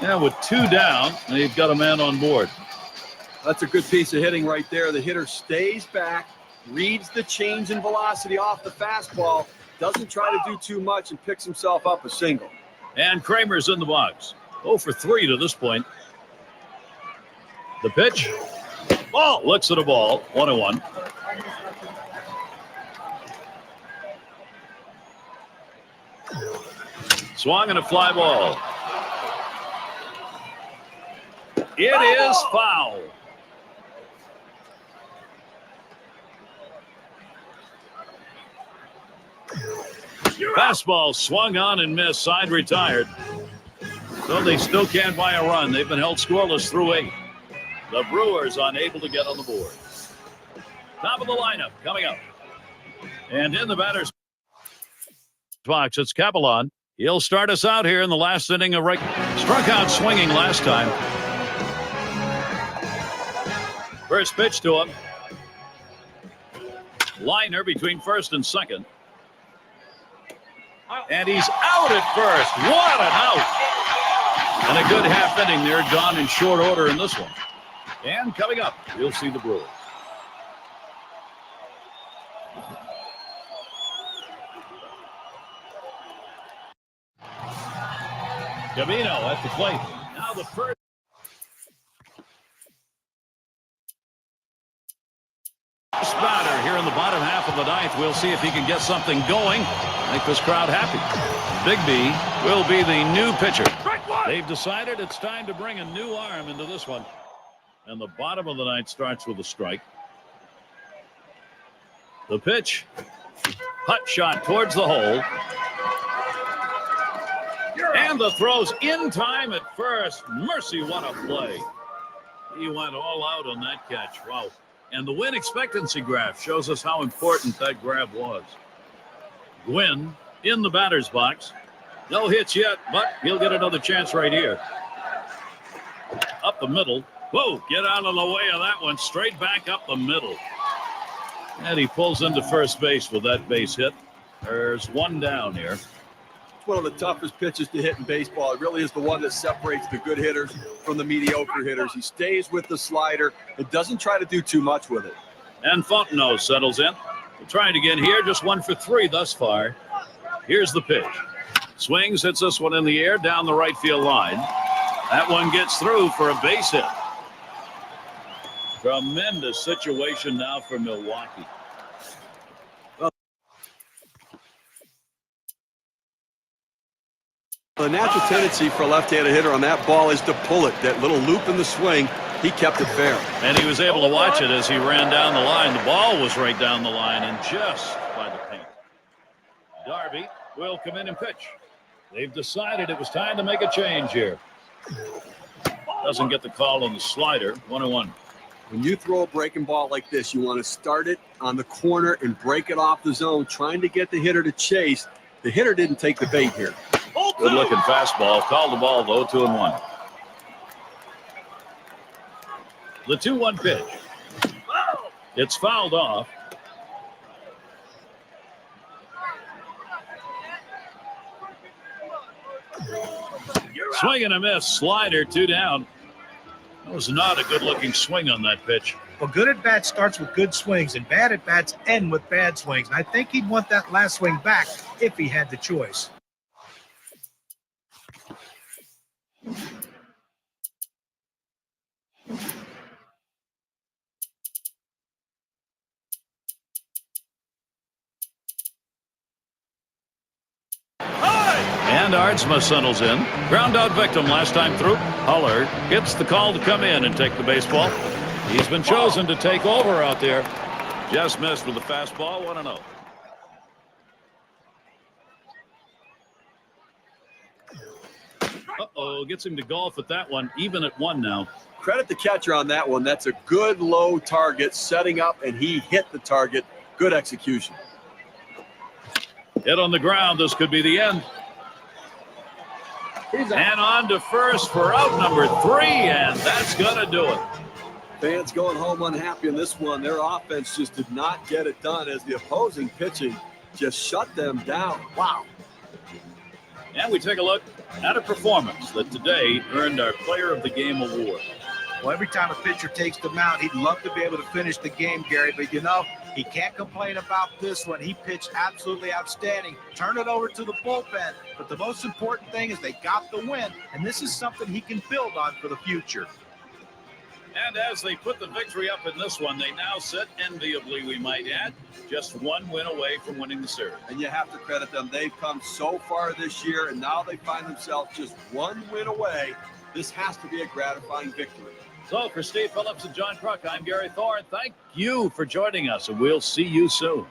Yeah, with 2 down, they've got a man on board. That's a good piece of hitting right there. The hitter stays back, reads the change in velocity off the fastball, doesn't try to do too much, and picks himself up a single. And Kramer's in the box. 0 for 3 to this point. The pitch. Ball. Looks at a ball. 1-1. Swung and a fly ball. It is foul. Fastball swung on and missed. Side retired. So they still can't buy a run. They've been held scoreless through 8. The Brewers unable to get on the board. Top of the lineup coming up. And in the batter's box, it's Capelon. He'll start us out here in the last inning of struck out swinging last time. First pitch to him. Liner between first and second. And he's out at first. What an out. And a good half inning there, gone in short order in this one. And coming up, you'll see the Brewers. Camino at the plate. Now the first. Batter here in the bottom half of the 9th. We'll see if he can get something going. Make this crowd happy. Bigby will be the new pitcher. They've decided it's time to bring a new arm into this one. And the bottom of the 9th starts with a strike. The pitch. Hut shot towards the hole. And the throw's in time at first. Mercy, what a play. He went all out on that catch. Wow. And the win expectancy graph shows us how important that grab was. Gwynn in the batter's box. No hits yet, but he'll get another chance right here. Up the middle. Whoa, get out of the way of that one. Straight back up the middle. And he pulls into first base with that base hit. There's one down here. It's one of the toughest pitches to hit in baseball. It really is the one that separates the good hitters from the mediocre hitters. He stays with the slider. It doesn't try to do too much with it. And Fontenot settles in. We'll try it again here. Just 1 for 3 thus far. Here's the pitch. Swings, hits this one in the air down the right field line. That one gets through for a base hit. Tremendous situation now for Milwaukee. The natural tendency for a left-handed hitter on that ball is to pull it. That little loop in the swing, he kept it fair. And he was able to watch it as he ran down the line. The ball was right down the line and just by the paint. Darby will come in and pitch. They've decided it was time to make a change here. Doesn't get the call on the slider. 1-1. When you throw a breaking ball like this, you want to start it on the corner and break it off the zone, trying to get the hitter to chase. The hitter didn't take the bait here. Good looking fastball. Called the ball though. 2-1. The 2-1 pitch. It's fouled off. Swing and a miss. Slider, 2 down. That was not a good looking swing on that pitch. Well, good at bat starts with good swings, and bad at bats end with bad swings. And I think he'd want that last swing back if he had the choice. And Ardsma settles in. Ground out victim last time through. Huller gets the call to come in and take the baseball. He's been chosen to take over out there. Just missed with the fastball. 1-0. Uh-oh, gets him to golf at that one. Even at 1 now. Credit the catcher on that one. That's a good low target setting up, and he hit the target. Good execution. Hit on the ground. This could be the end. And on to first for out number 3, and that's going to do it. Fans going home unhappy in this one. Their offense just did not get it done as the opposing pitching just shut them down. Wow. And we take a look at a performance that today earned our Player of the Game award. Well, every time a pitcher takes the mound, he'd love to be able to finish the game, Gary. But, you know, he can't complain about this one. He pitched absolutely outstanding. Turn it over to the bullpen. But the most important thing is they got the win, and this is something he can build on for the future. And as they put the victory up in this one, they now sit enviably, we might add, just 1 win away from winning the series. And you have to credit them. They've come so far this year, and now they find themselves just 1 win away. This has to be a gratifying victory. So for Steve Phillips and John Kruk, I'm Gary Thorne. Thank you for joining us, and we'll see you soon.